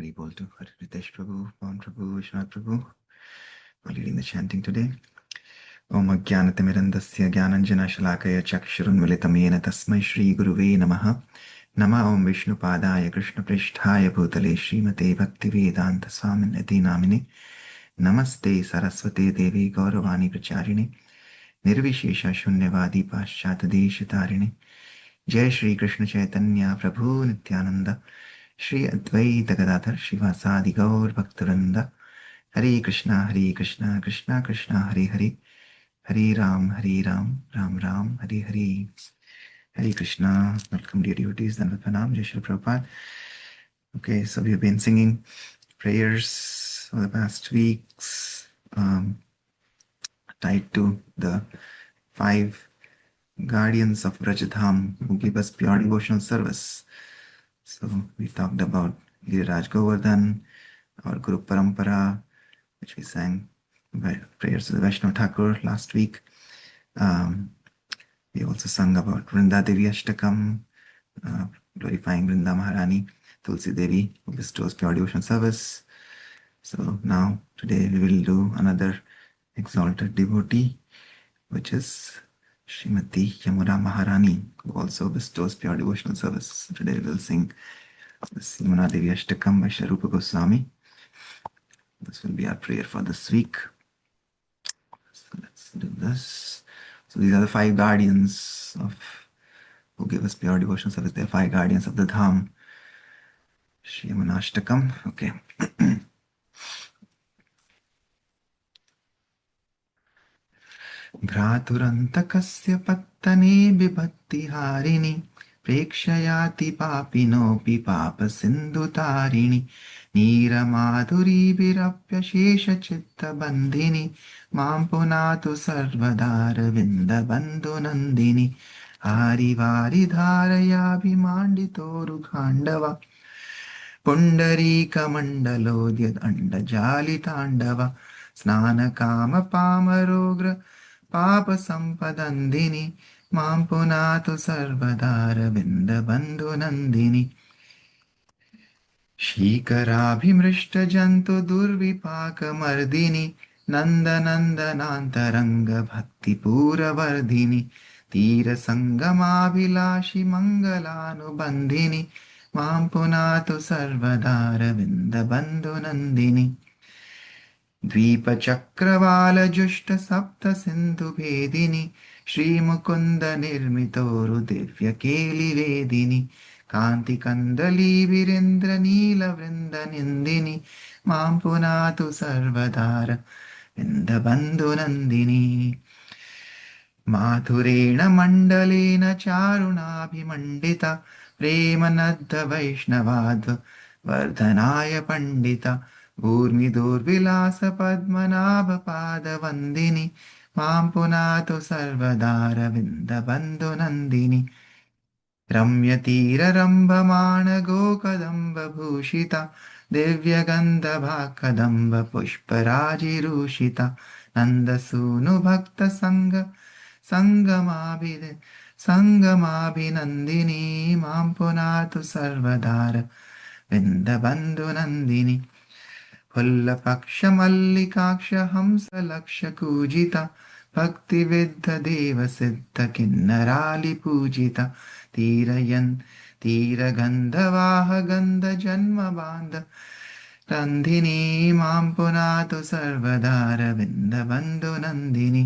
Hari Bol to Ritesh Prabhu, Pawan Prabhu, Vishwanath Prabhu for leading the chanting today. Om Ajnanatimirandasya Jnananjana-shalakaya Chakshurunmilitam Yena Tasmai Shri Guruve Namaha. Nama Om Vishnu Padaya Krishna Pristhaya Bhutale Srimate Bhaktivedanta Swaminiti Namine. Namaste Saraswate Devi Gauravani Pracharine. Nirvishesha Shunyavadi Paschat Deshatarine. Jai Shri Krishna Chaitanya Prabhu Nityananda. Shri Advaita Gadadhar Shivasadi Gaur Bhaktivinoda. Hare Krishna, Krishna Krishna, Hare Hare. Hare Ram, Ram Ram, Hare Hare. Hare Krishna. Welcome dear devotees. Dandavat Pranam, Jai Shri Prabhupada. Okay, so we've been singing prayers for the past weeks tied to the 5 guardians of Brajadham who give us pure devotional service. So we talked about Giriraj Govardhan, our Guru Parampara, which we sang prayers to the Vaishnava Thakur last week. We also sung about Vrinda Devi Ashtakam, glorifying Vrinda Maharani, Tulsi Devi, who bestows pure devotional service. So now, today we will do another exalted devotee, which is Srimati Yamuna Maharani, who also bestows pure devotional service. Today we will sing this Yamuna Devi Ashtakam by Sri Rupa Goswami. This will be our prayer for this week. So let's do this. So these are the 5 guardians who give us pure devotional service. They are 5 guardians of the Dham. Shri Yamuna Ashtakam. Okay. भ्रातुरन्तकस्य पत्तने बिभक्तिहारिणि प्रेक्षयाति पापिनोऽपि पापसिन्धुतारिणि नीरमाधुरीभिरप्यशेषचित्तबन्धिनि मां पुनातु सर्वदारविन्दबन्धुनन्दिनि आरिवारिधारयाभिमाण्डितोरुखाण्डव पुण्डरीकमण्डलोद्यदण्डजालिताण्डव स्नानकामपामरोग्र पापसम्पदन्दिनि मां पुनातु सर्वदारविन्दबन्धुनन्दिनि शीकराभिमृष्टजन्तुदुर्विपाकमर्दिनि नन्दनन्दनान्तरङ्गभक्तिपूरवर्धिनि तीरसङ्गमाभिलाषि मङ्गलानुबन्धिनि मां पुनातु सर्वदारविन्दबन्धुनन्दिनि द्वीपचक्रवालजुष्टसप्तसिन्धुभेदिनि श्रीमुकुन्दनिर्मितोरुदिव्यकेलिवेदिनि कान्तिकन्दलीवीरेन्द्रनीलवृन्दनिन्दिनि मां पुनातु सर्वदारविन्दबन्धुनन्दिनि माथुरेण मण्डलेन चारुणाभिमण्डिता प्रेमनद्धवैष्णवाद्वर्धनाय पण्डिता ऊर्मिदुर्विलासपद्मनाभपादवन्दिनि मां पुनातु सर्वदारविन्दबन्धुनन्दिनि रम्यतीररम्भमाणगोकदम्बभूषिता दिव्यगन्धभाकदम्बपुष्पराजिरूषिता नन्दसूनुभक्तसङ्ग सङ्गमाभिनन्दिनी मां पुनातु सर्वदारविन्दबन्धुनन्दिनि फुल्लपक्षमल्लिकाक्ष हंसलक्षकूजिता भक्तिविद्धदेवसिद्धकिन्नरालिपूजिता तीरगन्धवाहगन्धजन्मबान्ध रन्धिनी मां पुनातु सर्वदारविन्दबन्धुनन्दिनि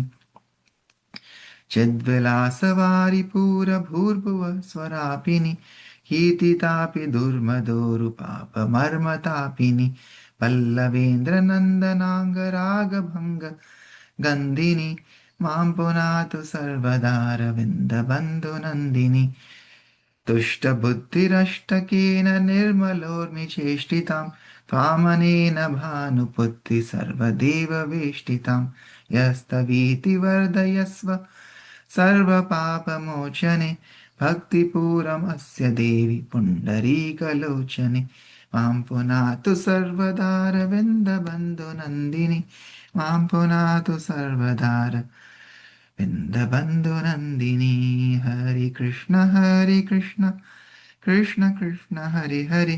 चिद्विलासवारिपूरभूर्भुवस्वरापिनि कीर्तितापि दुर्मदोरुपापमर्मतापिनि पल्लवेन्द्रनन्दनाङ्गरागभङ्ग गन्धिनि मां पुनातु सर्वदारविन्दबन्धुनन्दिनि तुष्टबुद्धिरष्टकेन निर्मलोर्मिचेष्टितां त्वामनेन भानुपुत्रि सर्वदेववेष्टितां यस्तवीति वर्धयस्व सर्वपापमोचने भक्तिपूरमस्य देवि पुण्डरीकलोचने मां पुनातु सर्वदारविन्दबन्धुनन्दिनि मां पुनातु सर्वदारविन्दबन्धुनन्दिनि हरे Krishna Krishna Krishna Hare Hare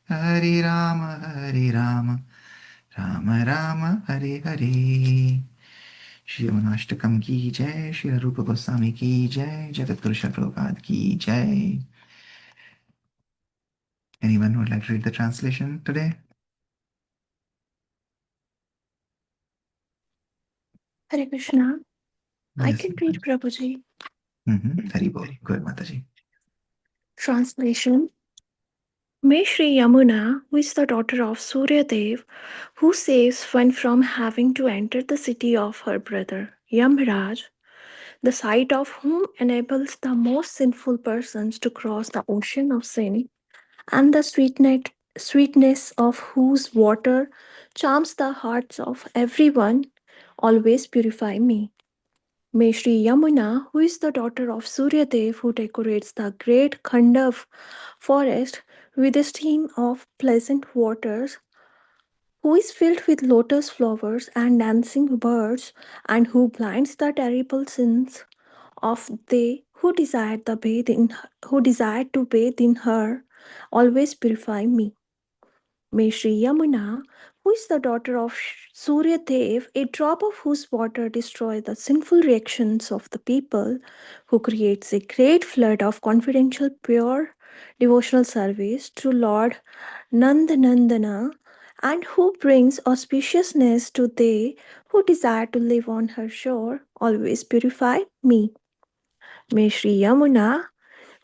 Hare Rama, Hare Rama, Rama Rama, Hare Hare. Shri अवनाष्टकम की जय, श्री रूप गोस्वामी की जय, जगत श्री प्रभुपाद की जय. Anyone would like to read the translation today? Hare Krishna. I Yes. can read Prabhuji. Hari bol. Go ahead, Mataji. Translation. May Sri Yamuna, who is the daughter of Surya Dev, who saves one from having to enter the city of her brother Yamraj, the sight of whom enables the most sinful persons to cross the ocean of sin, and the sweetness of whose water charms the hearts of everyone, always purify me. May Sri Yamuna, who is the daughter of Suryadev, who decorates the great Khandav forest with a stream of pleasant waters, who is filled with lotus flowers and dancing birds, and who blinds the terrible sins of they who desire to bathe in her, always purify me. May Sri Yamuna, who is the daughter of Surya Dev, a drop of whose water destroys the sinful reactions of the people, who creates a great flood of confidential, pure devotional service to Lord Nandanandana, and who brings auspiciousness to they who desire to live on her shore, always purify me. May Sri Yamuna,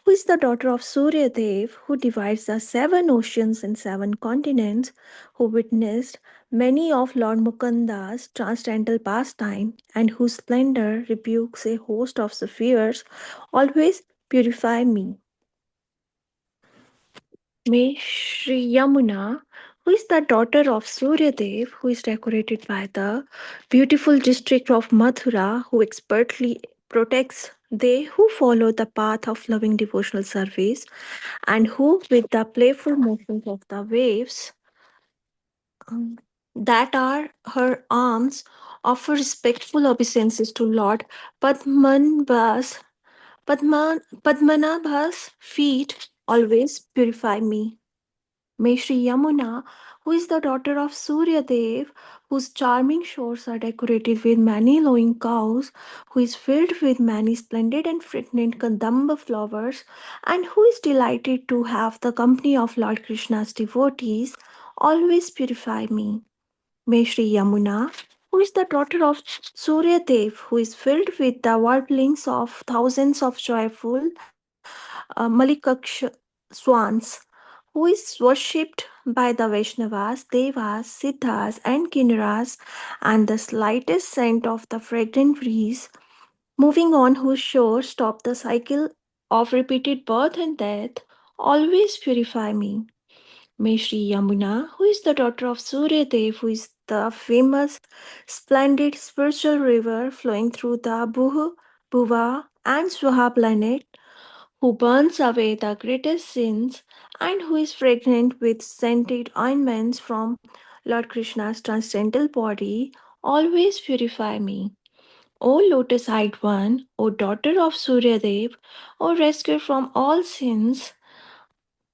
who is the daughter of Surya Dev, who divides the seven oceans and seven continents, who witnessed many of Lord Mukunda's transcendental pastime, and whose splendor rebukes a host of spheres, always purify me. May Sri Yamuna, who is the daughter of Surya Dev, who is decorated by the beautiful district of Mathura, who expertly protects they who follow the path of loving devotional service, and who, with the playful motions of the waves that are her arms, offer respectful obeisances to Lord Padmanabha's feet, always purify me. May Sri Yamuna, who is the daughter of Surya Dev, whose charming shores are decorated with many lowing cows, who is filled with many splendid and fragrant kadamba flowers, and who is delighted to have the company of Lord Krishna's devotees, always purify me. May Sri Yamuna, who is the daughter of Surya Dev, who is filled with the warblings of thousands of joyful Malikaksh swans, who is worshipped by the Vaishnavas, Devas, Siddhas, and Kinnaras, and the slightest scent of the fragrant breeze, moving on whose shore stop the cycle of repeated birth and death, always purify me. May Sri Yamuna, who is the daughter of Surya Dev, who is the famous, splendid spiritual river flowing through the Buhu, Bhuva, and Swaha planet, who burns away the greatest sins, and who is fragrant with scented ointments from Lord Krishna's transcendental body, always purify me. O lotus eyed one, O daughter of Suryadev, O rescuer from all sins,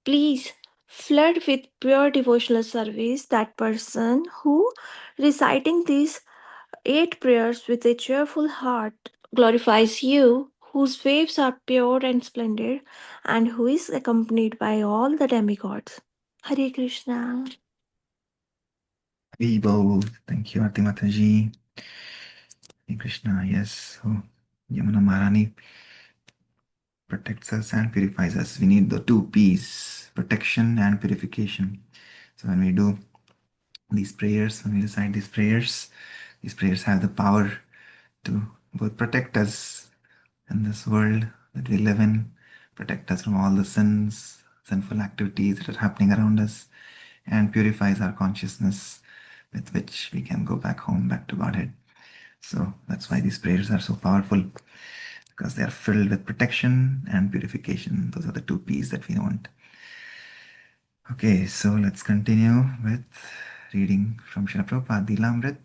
please flood with pure devotional service that person who, reciting these 8 prayers with a cheerful heart, glorifies you, whose waves are pure and splendid, and who is accompanied by all the demigods. Hare Krishna. Hari bol. Thank you, Aarti Mataji. Hare Krishna, yes. So, Yamuna Maharani protects us and purifies us. We need the two P's, protection and purification. So when we do these prayers, when we recite these prayers have the power to both protect us in this world that we live in, protect us from all the sins, sinful activities that are happening around us, and purifies our consciousness with which we can go back home, back to Godhead. So that's why these prayers are so powerful, because they are filled with protection and purification. Those are the two P's that we want. Okay, so let's continue with reading from Srila Prabhupada Lilamrit.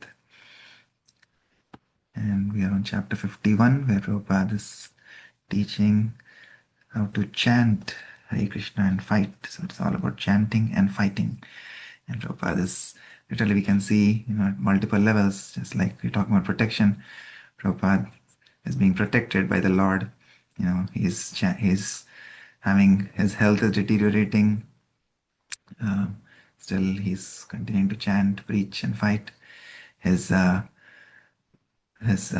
And we are on chapter 51, where Prabhupada is teaching how to chant Hare Krishna and fight. So it's all about chanting and fighting. And Prabhupada is literally, we can see, at multiple levels, just like we talk about protection. Prabhupada is being protected by the Lord. He's having, his health is deteriorating. Uh, Still, he's continuing to chant, preach, and fight. His his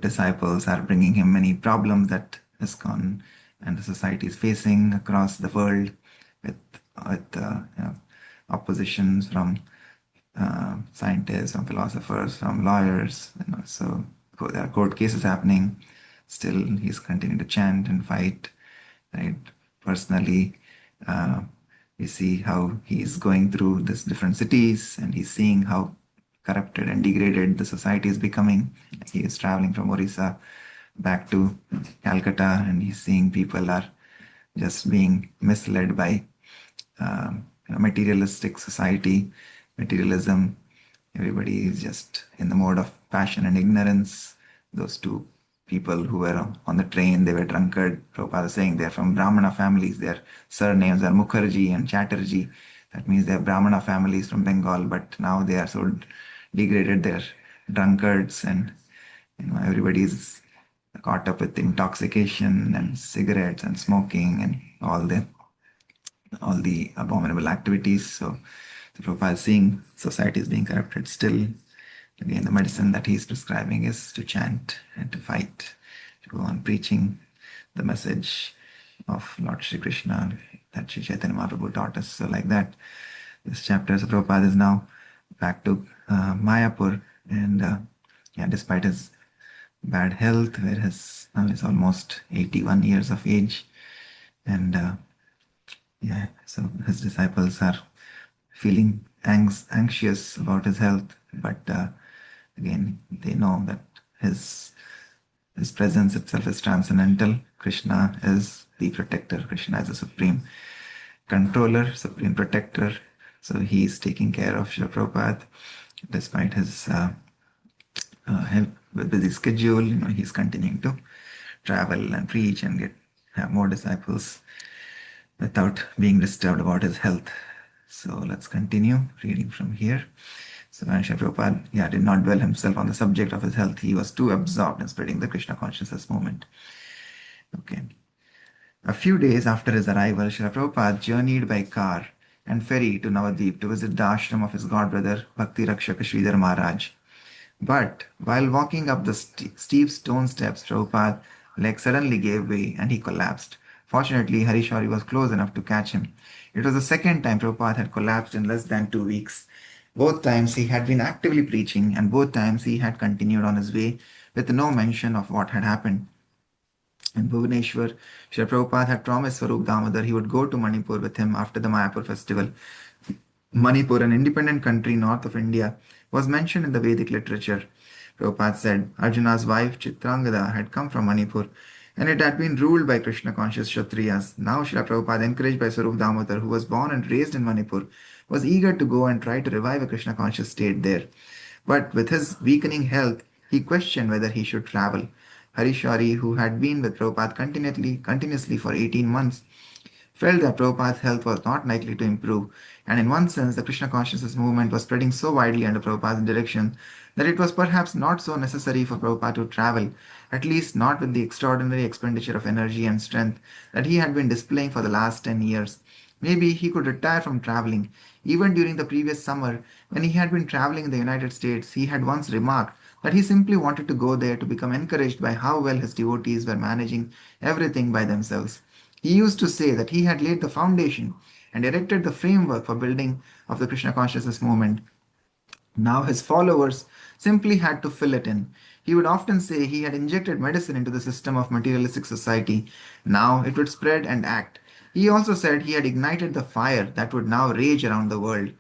disciples are bringing him many problems that ISKCON and the society is facing across the world, with oppositions from scientists, from philosophers, from lawyers. So there are court cases happening. Still, he's continuing to chant and fight. Right, personally, uh, we see how he's going through these different cities, and he's seeing how corrupted and degraded the society is becoming. He is traveling from Orissa back to Calcutta, and he's seeing people are just being misled by materialistic society, materialism. Everybody is just in the mode of passion and ignorance. Those two people who were on the train, they were drunkard. Prabhupada is saying they're from Brahmana families. Their surnames are Mukherjee and Chatterjee. That means they're Brahmana families from Bengal, but now they are so degraded. They're drunkards, and everybody's caught up with intoxication and cigarettes and smoking and all the abominable activities. So the Prabhupada is seeing society is being corrupted still. Again, the medicine that he's prescribing is to chant and to fight, to go on preaching the message of Lord Shri Krishna that Shri Chaitanya Mahaprabhu taught us. So like that, this chapter, so Prabhupada is now back to Mayapur, and despite his bad health, where now he's almost 81 years of age, and so his disciples are feeling anxious about his health, but again, they know that his presence itself is transcendental. Krishna is the protector. Krishna is the supreme controller, supreme protector. So he is taking care of Srila Prabhupada despite his busy schedule. He's continuing to travel and preach and have more disciples without being disturbed about his health. So let's continue reading from here. So Srila Prabhupada did not dwell himself on the subject of his health. He was too absorbed in spreading the Krishna consciousness movement. Okay. A few days after his arrival, Srila Prabhupada journeyed by car and ferry to Navadvip to visit the ashram of his godbrother Bhakti Rakshaka Sridhar Maharaj. But while walking up the steep stone steps, Prabhupada's leg suddenly gave way and he collapsed. Fortunately, Harishwari was close enough to catch him. It was the second time Prabhupada had collapsed in less than 2 weeks. Both times he had been actively preaching, and both times he had continued on his way with no mention of what had happened. In Bhubaneswar, Srila Prabhupada had promised Swarup Damodar he would go to Manipur with him after the Mayapur festival. Manipur, an independent country north of India, was mentioned in the Vedic literature. Prabhupada said Arjuna's wife Chitrangada had come from Manipur, and it had been ruled by Krishna-conscious Kshatriyas. Now Srila Prabhupada, encouraged by Swarup Damodar, who was born and raised in Manipur, was eager to go and try to revive a Krishna-conscious state there. But with his weakening health, he questioned whether he should travel. Harishwari, who had been with Prabhupada continuously for 18 months, felt that Prabhupada's health was not likely to improve, and in one sense, the Krishna consciousness movement was spreading so widely under Prabhupada's direction that it was perhaps not so necessary for Prabhupada to travel, at least not with the extraordinary expenditure of energy and strength that he had been displaying for the last 10 years. Maybe he could retire from traveling. Even during the previous summer, when he had been traveling in the United States, he had once remarked that he simply wanted to go there to become encouraged by how well his devotees were managing everything by themselves. He used to say that he had laid the foundation and erected the framework for building of the Krishna consciousness movement. Now his followers simply had to fill it in. He would often say he had injected medicine into the system of materialistic society. Now it would spread and act. He also said he had ignited the fire that would now rage around the world.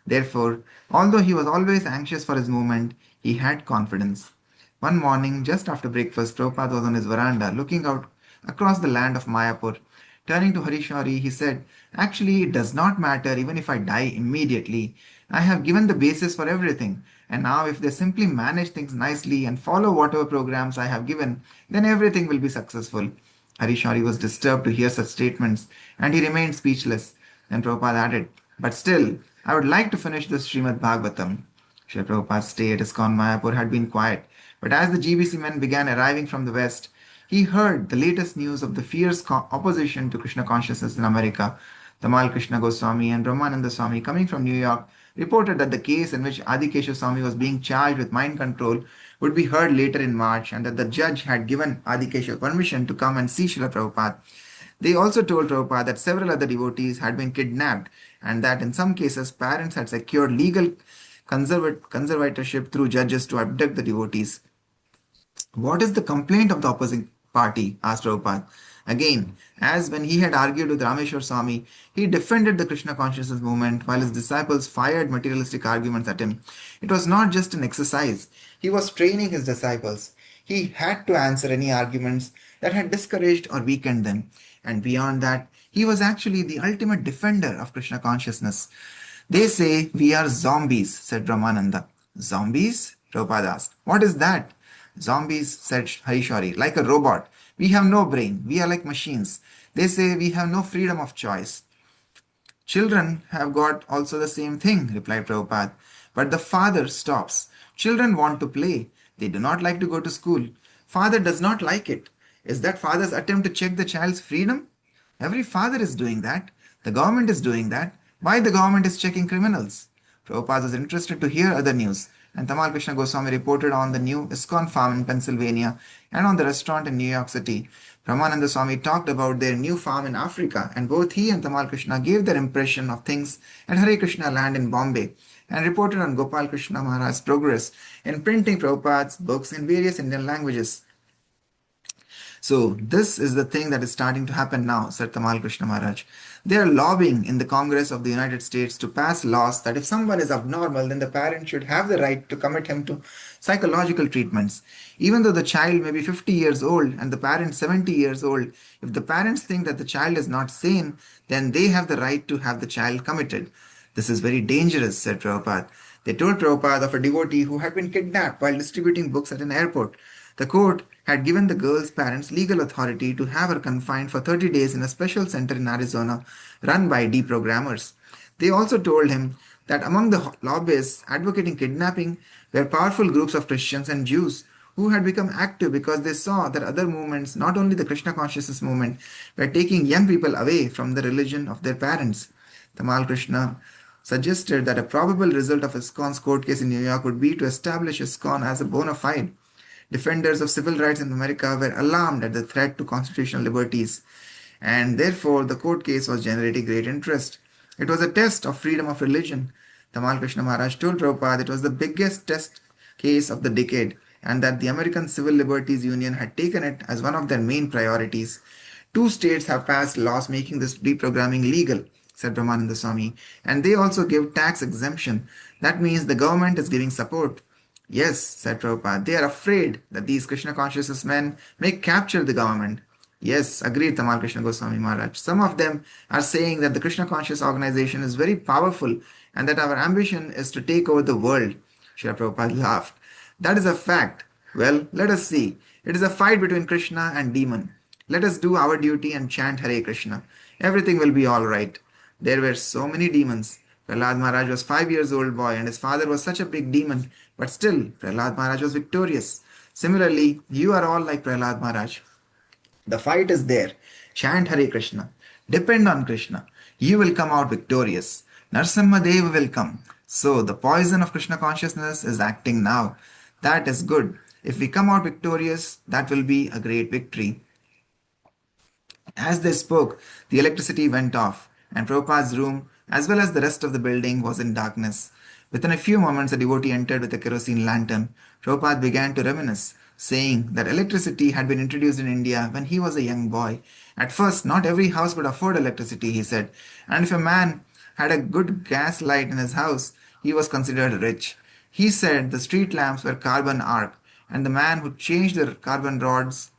Therefore, although he was always anxious for his movement, he had confidence. One morning, just after breakfast, Prabhupada was on his veranda looking out across the land of Mayapur. Turning to Harishwari, he said, Actually, it does not matter even if I die immediately. I have given the basis for everything. And now, if they simply manage things nicely and follow whatever programs I have given, then everything will be successful. Harishari was disturbed to hear such statements and he remained speechless. Then Prabhupada added, "But still, I would like to finish the Srimad Bhagavatam." Srila Prabhupada's stay at ISKCON Mayapur had been quiet, but as the GBC men began arriving from the west, he heard the latest news of the fierce opposition to Krishna consciousness in America. Tamal Krishna Goswami and Brahmananda Swami, coming from New York, reported that the case in which Adikesha Swami was being charged with mind control would be heard later in March and that the judge had given Adikesha permission to come and see Srila Prabhupada. They also told Prabhupada that several other devotees had been kidnapped and that in some cases parents had secured legal conservatorship through judges to abduct the devotees. "What is the complaint of the opposing party?" asked Prabhupada. Again, as when he had argued with Rameshwar Swami, he defended the Krishna consciousness movement while his disciples fired materialistic arguments at him. It was not just an exercise, he was training his disciples. He had to answer any arguments that had discouraged or weakened them. And beyond that, he was actually the ultimate defender of Krishna consciousness. "They say we are zombies," said Brahmananda. "Zombies?" Prabhupada asked. "What is that?" "Zombies," said Harishwari, "like a robot. We have no brain. We are like machines. They say we have no freedom of choice." "Children have got also the same thing," replied Prabhupada. "But the father stops. Children want to play. They do not like to go to school. Father does not like it. Is that father's attempt to check the child's freedom? Every father is doing that. The government is doing that. Why the government is checking criminals?" Prabhupada was interested to hear other news, and Tamal Krishna Goswami reported on the new ISKCON farm in Pennsylvania and on the restaurant in New York City. Brahmananda Swami talked about their new farm in Africa, and both he and Tamal Krishna gave their impression of things at Hare Krishna land in Bombay and reported on Gopal Krishna Maharaj's progress in printing Prabhupada's books in various Indian languages. "So, this is the thing that is starting to happen now," said Tamal Krishna Maharaj. "They are lobbying in the Congress of the United States to pass laws that if someone is abnormal, then the parent should have the right to commit him to psychological treatments. Even though the child may be 50 years old and the parent 70 years old, if the parents think that the child is not sane, then they have the right to have the child committed." "This is very dangerous," said Prabhupada. They told Prabhupada of a devotee who had been kidnapped while distributing books at an airport. The court had given the girl's parents legal authority to have her confined for 30 days in a special center in Arizona run by deprogrammers. They also told him that among the lobbyists advocating kidnapping were powerful groups of Christians and Jews who had become active because they saw that other movements, not only the Krishna consciousness movement, were taking young people away from the religion of their parents. Tamal Krishna suggested that a probable result of ISKCON's court case in New York would be to establish ISKCON as a bona fide. Defenders of civil rights in America were alarmed at the threat to constitutional liberties, and therefore the court case was generating great interest. It was a test of freedom of religion. Tamal Krishna Maharaj told Prabhupada it was the biggest test case of the decade and that the American Civil Liberties Union had taken it as one of their main priorities. "Two states have passed laws making this deprogramming legal," said Brahmananda Swami, "and they also give tax exemption. That means the government is giving support." "Yes," said Prabhupada, "they are afraid that these Krishna consciousness men may capture the government." "Yes," agreed Tamal Krishna Goswami Maharaj. "Some of them are saying that the Krishna conscious organization is very powerful and that our ambition is to take over the world." Srila Prabhupada laughed. "That is a fact. Well, let us see. It is a fight between Krishna and demon. Let us do our duty and chant Hare Krishna. Everything will be all right." There were so many demons. Prahlad Maharaj was 5 years old boy and his father was such a big demon, but still Prahlad Maharaj was victorious. Similarly, you are all like Prahlad Maharaj. The fight is there. Chant Hare Krishna. Depend on Krishna. You will come out victorious. Narsimha Deva will come. So the poison of Krishna consciousness is acting now. That is good. If we come out victorious, that will be a great victory. As they spoke, the electricity went off, and Prabhupada's room, as well as the rest of the building, was in darkness. Within a few moments, a devotee entered with a kerosene lantern. Prabhupada began to reminisce, saying that electricity had been introduced in India when he was a young boy. At first, not every house could afford electricity, he said, and if a man had a good gas light in his house, he was considered rich. He said the street lamps were carbon arc, and the man who changed the carbon rods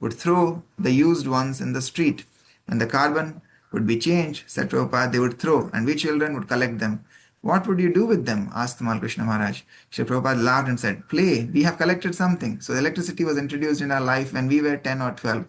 would throw the used ones in the street. When the carbon would be changed, said Prabhupada, they would throw, and we children would collect them. "What would you do with them?" asked Tamal Krishna Maharaj. Sri Prabhupada laughed and said, "Play, we have collected something." So electricity was introduced in our life when we were 10 or 12.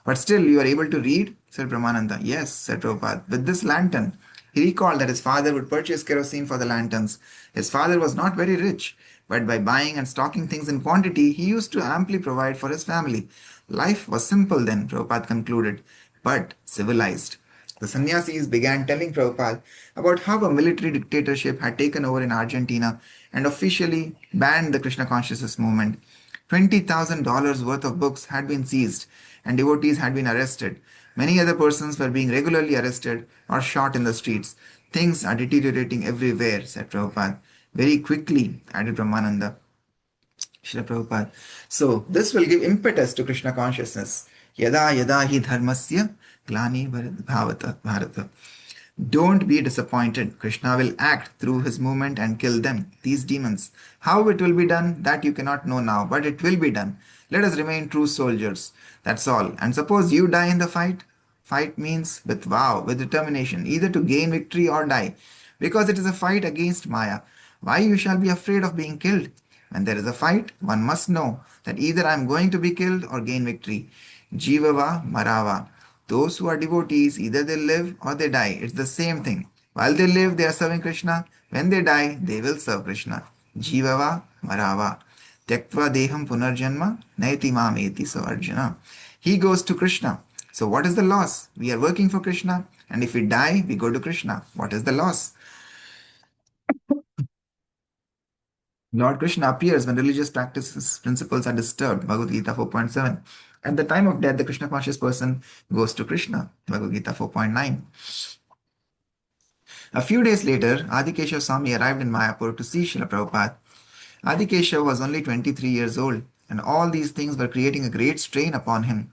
But still, you are able to read? Said Brahmananda. Yes, said Prabhupada. With this lantern. He recalled that his father would purchase kerosene for the lanterns. His father was not very rich, but by buying and stocking things in quantity, he used to amply provide for his family. Life was simple then, Prabhupada concluded, but civilized. The sannyasis began telling Prabhupada about how a military dictatorship had taken over in Argentina and officially banned the Krishna consciousness movement. $20,000 worth of books had been seized, and devotees had been arrested. Many other persons were being regularly arrested or shot in the streets. Things are deteriorating everywhere, said Prabhupada. Very quickly, added Brahmananda. Srila Prabhupada. So, this will give impetus to Krishna consciousness. Yada yada hi dharmasya glani bhavata bharata. Don't be disappointed. Krishna will act through his movement and kill them, these demons. How it will be done, that you cannot know now, but it will be done. Let us remain true soldiers. That's all. And suppose you die in the fight? Fight means with vow, with determination, either to gain victory or die. Because it is a fight against Maya. Why you shall be afraid of being killed? When there is a fight, one must know that either I am going to be killed or gain victory. Jivava Marava. Those who are devotees, either they live or they die. It's the same thing. While they live, they are serving Krishna. When they die, they will serve Krishna. Jivava Marava. Tyaktva deham punarjanma naiti mameti. So Arjuna. He goes to Krishna. So what is the loss? We are working for Krishna. And if we die, we go to Krishna. What is the loss? Lord Krishna appears when religious practices principles are disturbed. Bhagavad Gita 4.7. At the time of death, the Krishna conscious person goes to Krishna. Bhagavad Gita 4.9. A few days later, Adikeshav Swami arrived in Mayapur to see Srila Prabhupada. Adikeshav was only 23 years old, and all these things were creating a great strain upon him.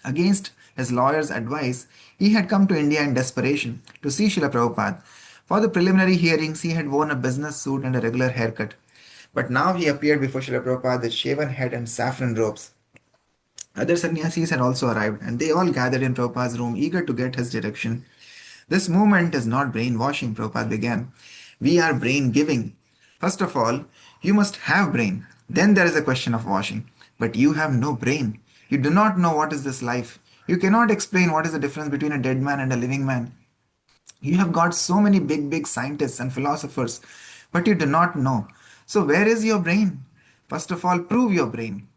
Against his lawyer's advice, he had come to India in desperation to see Srila Prabhupada. For the preliminary hearings, he had worn a business suit and a regular haircut. But now he appeared before Srila Prabhupada with shaven head and saffron robes. Other sannyasis had also arrived, and they all gathered in Prabhupada's room, eager to get his direction. This movement is not brainwashing, Prabhupada began. We are brain giving. First of all, you must have brain. Then there is a question of washing. But you have no brain. You do not know what is this life. You cannot explain what is the difference between a dead man and a living man. You have got so many big scientists and philosophers, but you do not know. So where is your brain? First of all, prove your brain.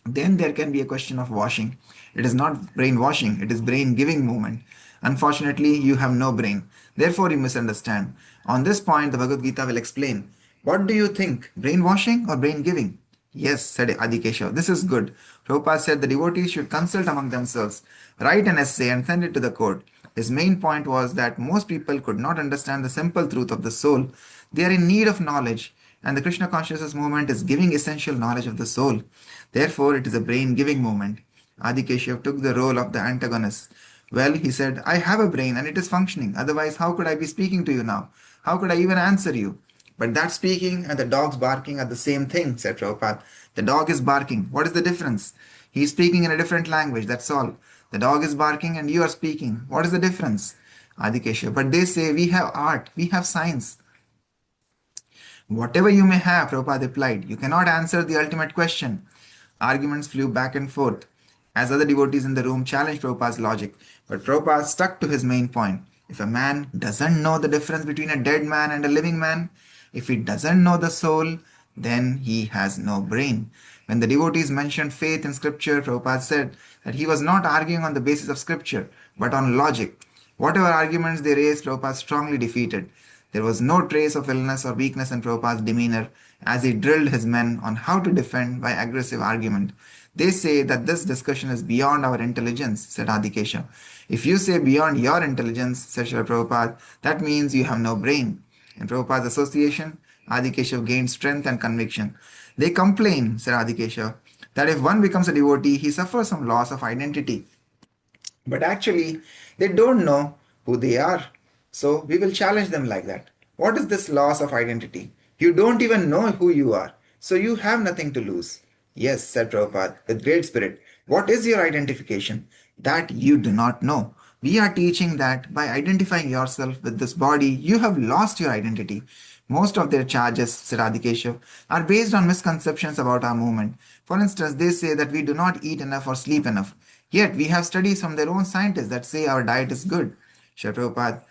Then there can be a question of washing. It is not brainwashing, it is brain giving movement. Unfortunately, you have no brain. Therefore, you misunderstand. On this point, the Bhagavad Gita will explain. What do you think, brainwashing or brain giving? Yes, said Adikeshav, this is good. Prabhupada said the devotees should consult among themselves, write an essay and send it to the court. His main point was that most people could not understand the simple truth of the soul. They are in need of knowledge, and the Krishna consciousness movement is giving essential knowledge of the soul. Therefore, it is a brain giving movement. Adikeshav took the role of the antagonist. Well, he said, I have a brain and it is functioning. Otherwise, how could I be speaking to you now? How could I even answer you? But that speaking and the dog's barking are the same thing, said Prabhupada. The dog is barking. What is the difference? He is speaking in a different language, that's all. The dog is barking and you are speaking. What is the difference? Adikeshav, but they say we have art, we have science. Whatever you may have, Prabhupada replied, you cannot answer the ultimate question. Arguments flew back and forth as other devotees in the room challenged Prabhupada's logic. But Prabhupada stuck to his main point. If a man doesn't know the difference between a dead man and a living man, if he doesn't know the soul, then he has no brain. When the devotees mentioned faith in scripture, Prabhupada said that he was not arguing on the basis of scripture, but on logic. Whatever arguments they raised, Prabhupada strongly defeated. There was no trace of illness or weakness in Prabhupada's demeanor as he drilled his men on how to defend by aggressive argument. They say that this discussion is beyond our intelligence, said Adikesha. If you say beyond your intelligence, said Srila Prabhupada, that means you have no brain. In Prabhupada's association, Adikeshav gained strength and conviction. They complain, said Adikeshav, that if one becomes a devotee, he suffers some loss of identity. But actually, they don't know who they are. So we will challenge them like that. What is this loss of identity? You don't even know who you are. So you have nothing to lose. Yes, said Prabhupada with great spirit. What is your identification? That you do not know. We are teaching that by identifying yourself with this body, you have lost your identity. Most of their charges, said Adikeshav, are based on misconceptions about our movement. For instance, they say that we do not eat enough or sleep enough. Yet we have studies from their own scientists that say our diet is good. Srila Prabhupada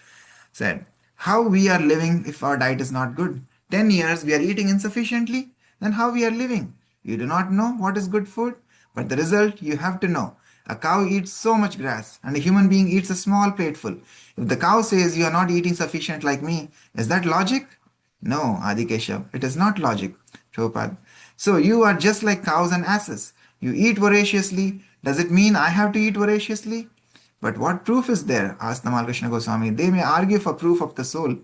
said, how we are living if our diet is not good? 10 years we are eating insufficiently? Then how we are living? You do not know what is good food, but the result you have to know. A cow eats so much grass, and a human being eats a small plateful. If the cow says you are not eating sufficient like me, is that logic? No, Adikeshav, it is not logic, Prabhupada. So you are just like cows and asses. You eat voraciously. Does it mean I have to eat voraciously? But what proof is there? Asked Tamal Krishna Goswami. They may argue for proof of the soul.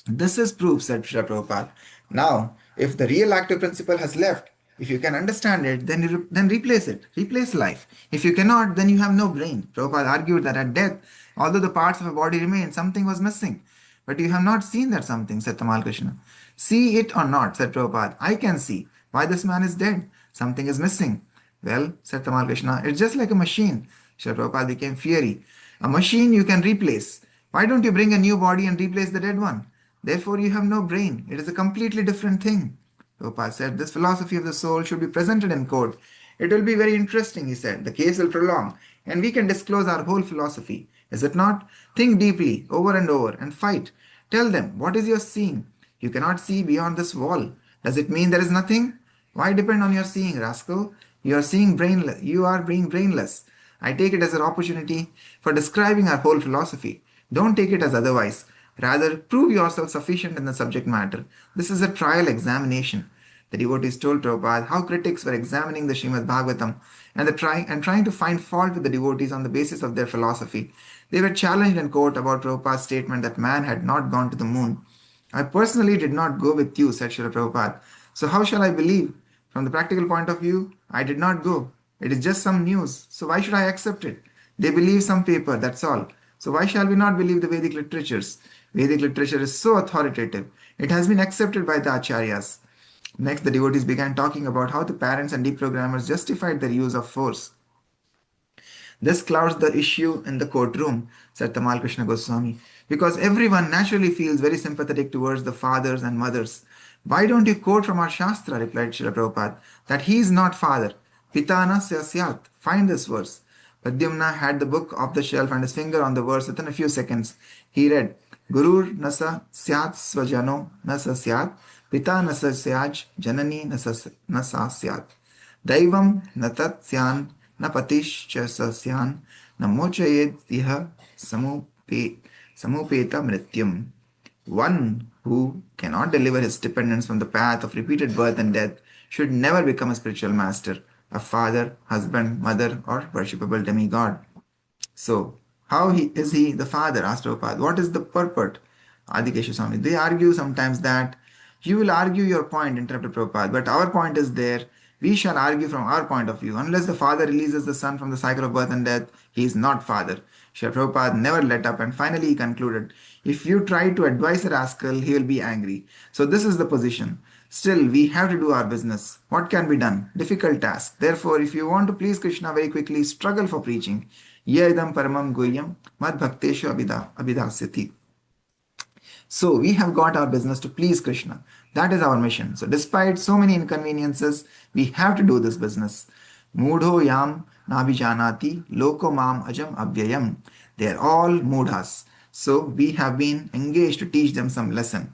This is proof, said Srila Prabhupada. Now, if the real active principle has left, if you can understand it, then replace it. Replace life. If you cannot, then you have no brain. Prabhupada argued that at death, although the parts of a body remained, something was missing. But you have not seen that something, said Tamal Krishna. See it or not, said Prabhupada. I can see. Why this man is dead? Something is missing. Well, said Tamal Krishna, it's just like a machine. Srila Prabhupada became fiery. A machine you can replace. Why don't you bring a new body and replace the dead one? Therefore, you have no brain. It is a completely different thing. Prabhupada said, this philosophy of the soul should be presented in court. It will be very interesting, he said. The case will prolong, and we can disclose our whole philosophy. Is it not? Think deeply, over and over, and fight. Tell them, what is your seeing? You cannot see beyond this wall. Does it mean there is nothing? Why depend on your seeing, rascal? You are seeing brainless. You are being brainless. I take it as an opportunity for describing our whole philosophy. Don't take it as otherwise. Rather, prove yourself sufficient in the subject matter. This is a trial examination. The devotees told Prabhupada how critics were examining the Srimad Bhagavatam and trying to find fault with the devotees on the basis of their philosophy. They were challenged in court about Prabhupada's statement that man had not gone to the moon. I personally did not go with you, said Srila Prabhupada. So how shall I believe? From the practical point of view, I did not go. It is just some news. So why should I accept it? They believe some paper, that's all. So why shall we not believe the Vedic literatures? Vedic literature is so authoritative. It has been accepted by the acharyas. Next, the devotees began talking about how the parents and deprogrammers justified their use of force. This clouds the issue in the courtroom, said Tamal Krishna Goswami, because everyone naturally feels very sympathetic towards the fathers and mothers. Why don't you quote from our Shastra, replied Srila Prabhupada, that he is not father. Pitana sasyat. Find this verse. Pradyumna had the book off the shelf and his finger on the verse within a few seconds. He read, Gurur nasa syat svajano nasa syat, pita nasa syaj janani nasa syat. Daivam natat syan न पतिश्च सस्यान् न मोचयेत् इह samupeta mrityum. One who cannot deliver his dependents from the path of repeated birth and death should never become a spiritual master, a father, husband, mother, or worshipable demigod. So, is he the father? Asked Prabhupada. What is the purport? Adikesha Swami. They argue sometimes that you will argue your point, interrupted Prabhupada, but our point is there. We shall argue from our point of view. Unless the father releases the son from the cycle of birth and death, he is not father. Srila Prabhupada never let up and finally he concluded, if you try to advise a rascal, he will be angry. So this is the position. Still, we have to do our business. What can be done? Difficult task. Therefore, if you want to please Krishna very quickly, struggle for preaching. Yedam paramam guhyam mad bhakteshu abhidasyati. So we have got our business to please Krishna. That is our mission. So despite so many inconveniences, we have to do this business. Mudho yam nabhijanati loko mam ajam abhyayam. They are all mudhas. So we have been engaged to teach them some lesson.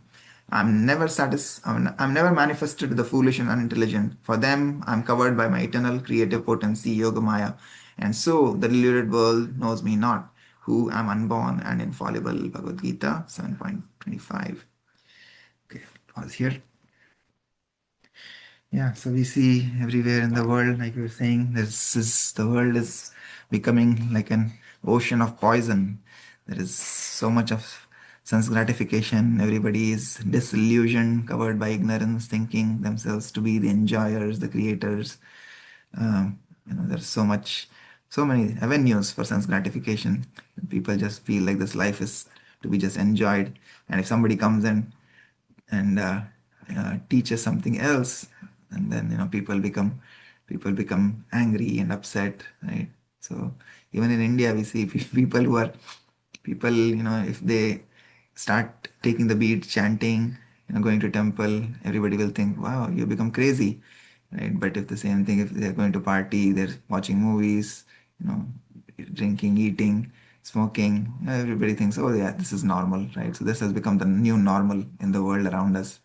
I'm never manifested to the foolish and unintelligent. For them, I'm covered by my eternal creative potency, Yogamaya. And so the deluded world knows me not, who am unborn and infallible. Bhagavad Gita 7.25. Okay, pause here. Yeah, so we see everywhere in the world, like you were saying, the world is becoming like an ocean of poison. There is so much of sense gratification. Everybody is disillusioned, covered by ignorance, thinking themselves to be the enjoyers, the creators. There's so many avenues for sense gratification. People just feel like this life is to be just enjoyed. And if somebody comes in and teaches something else, and then people become angry and upset, right? So even in India, we see people, if they start taking the beat, chanting, going to temple, everybody will think, wow, you become crazy, right? But if the same thing, if they're going to party, they're watching movies, you know, drinking, eating, smoking, everybody thinks, oh yeah, this is normal, right? So this has become the new normal in the world around us.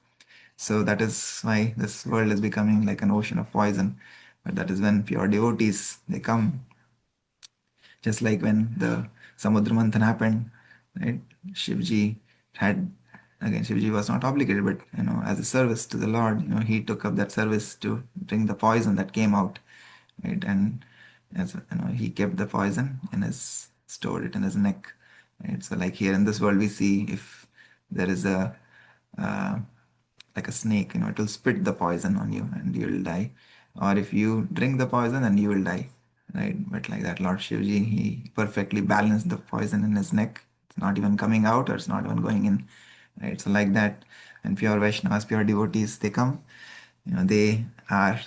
So that is why this world is becoming like an ocean of poison. But that is when pure devotees, they come, just like when the Samudra Manthan happened, right? Shivji had, again, Shivji was not obligated, but as a service to the Lord, he took up that service to drink the poison that came out, right? And as he kept the poison in his, stored it in his neck, right? So like here in this world, we see if there is a uh, like a snake, it will spit the poison on you and you will die. Or if you drink the poison, then you will die, right? But like that, Lord Shivji, he perfectly balanced the poison in his neck. It's not even coming out or it's not even going in, right? So like that, and pure Vaishnavas, pure devotees, they come, they are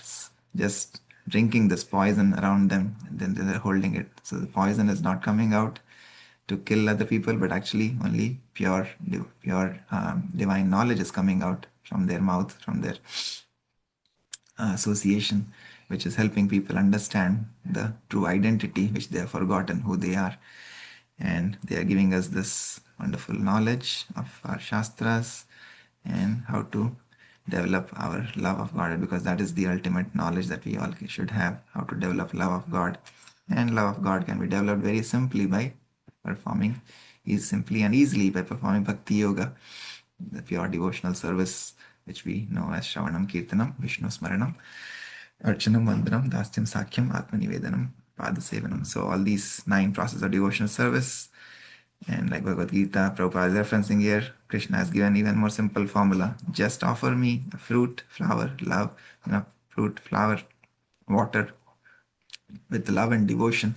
just drinking this poison around them and then they're holding it. So the poison is not coming out to kill other people, but actually only pure divine knowledge is coming out from their mouth, from their association, which is helping people understand the true identity, which they have forgotten who they are. And they are giving us this wonderful knowledge of our Shastras and how to develop our love of God, because that is the ultimate knowledge that we all should have, how to develop love of God. And love of God can be developed very simply by performing, is simply and easily by performing Bhakti Yoga, the pure devotional service, which we know as Shravanam, Kirtanam, Vishnu Smaranam, Archanam, Vandanam, Dastyam, Sakyam, Atmanivedanam, Padasevanam. So all these 9 processes of devotional service, and like Bhagavad Gita, Prabhupada is referencing here, Krishna has given even more simple formula. Just offer me a fruit, flower, love, fruit, flower, water, with love and devotion.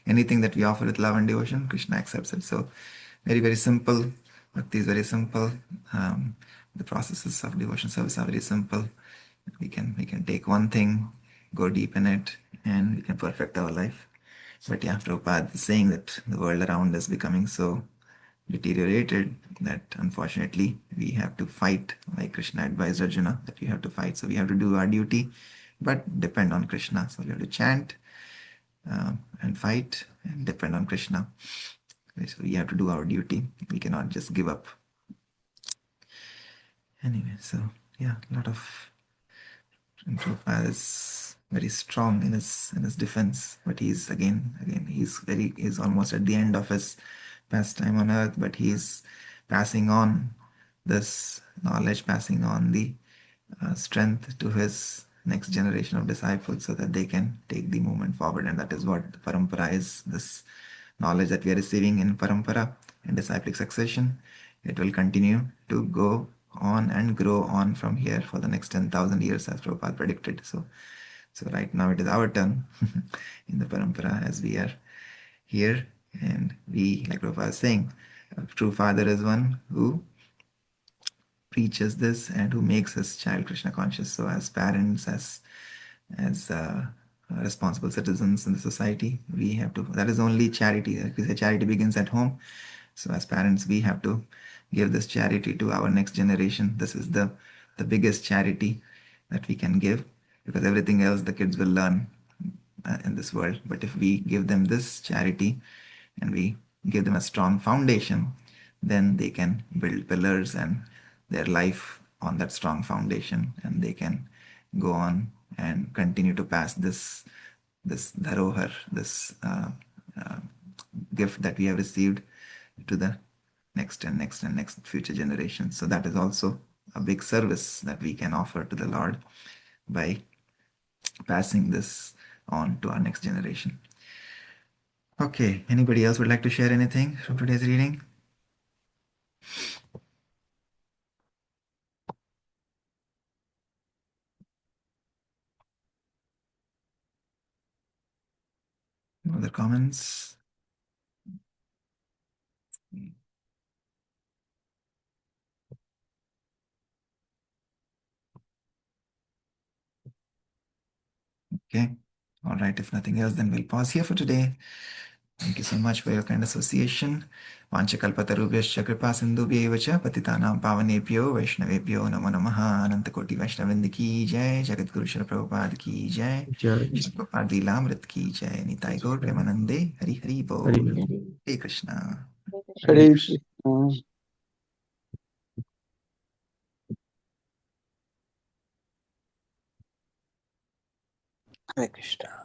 Anything that we offer with love and devotion, Krishna accepts it. So very, very simple. Bhakti is very simple. The processes of devotion service are very simple. We can take one thing, go deep in it, and we can perfect our life. But yeah, Prabhupada is saying that the world around is becoming so deteriorated that unfortunately we have to fight, like Krishna advised Arjuna that we have to fight. So we have to do our duty, but depend on Krishna. So we have to chant and fight and depend on Krishna. Okay, so we have to do our duty. We cannot just give up. Anyway, so yeah, a lot of Prabhupada is very strong in his defense, but he's almost at the end of his pastime on earth, but he's passing on this knowledge, passing on the strength to his next generation of disciples so that they can take the movement forward. And that is what the parampara is, this knowledge that we are receiving in parampara and disciplic succession. It will continue to go on and grow on from here for the next 10,000 years as Prabhupada predicted. So right now it is our turn in the parampara as we are here, and we, like Prabhupada is saying, a true father is one who preaches this and who makes his child Krishna conscious. So as parents, as responsible citizens in the society, we have to, that is only charity. Like we say, charity begins at home. So as parents, we have to give this charity to our next generation. This is the biggest charity that we can give, because everything else the kids will learn in this world. But if we give them this charity and we give them a strong foundation, then they can build pillars and their life on that strong foundation, and they can go on and continue to pass this dharohar, this uh, gift that we have received to the next and next and next future generations. So that is also a big service that we can offer to the Lord by passing this on to our next generation. Okay, anybody else would like to share anything from today's reading? No other comments? Okay. All right. If nothing else, then we'll pause here for today. Thank you so much for your kind association. Vanchakalpatarubhyascha kripa sindhubhyev cha patitanam pavanebhyo vaishnavebhyo namo namaha. Anantakoti Vaishnavind ki jai. Jagadguru Srila Prabhupada ki jai. जय Srila Prabhupada Leelamrit ki jai. Nitai Gaur Premanande. Hari Hari Bol. Hari Hare Krishna. हरे Hare Krishna. Hare Krishna.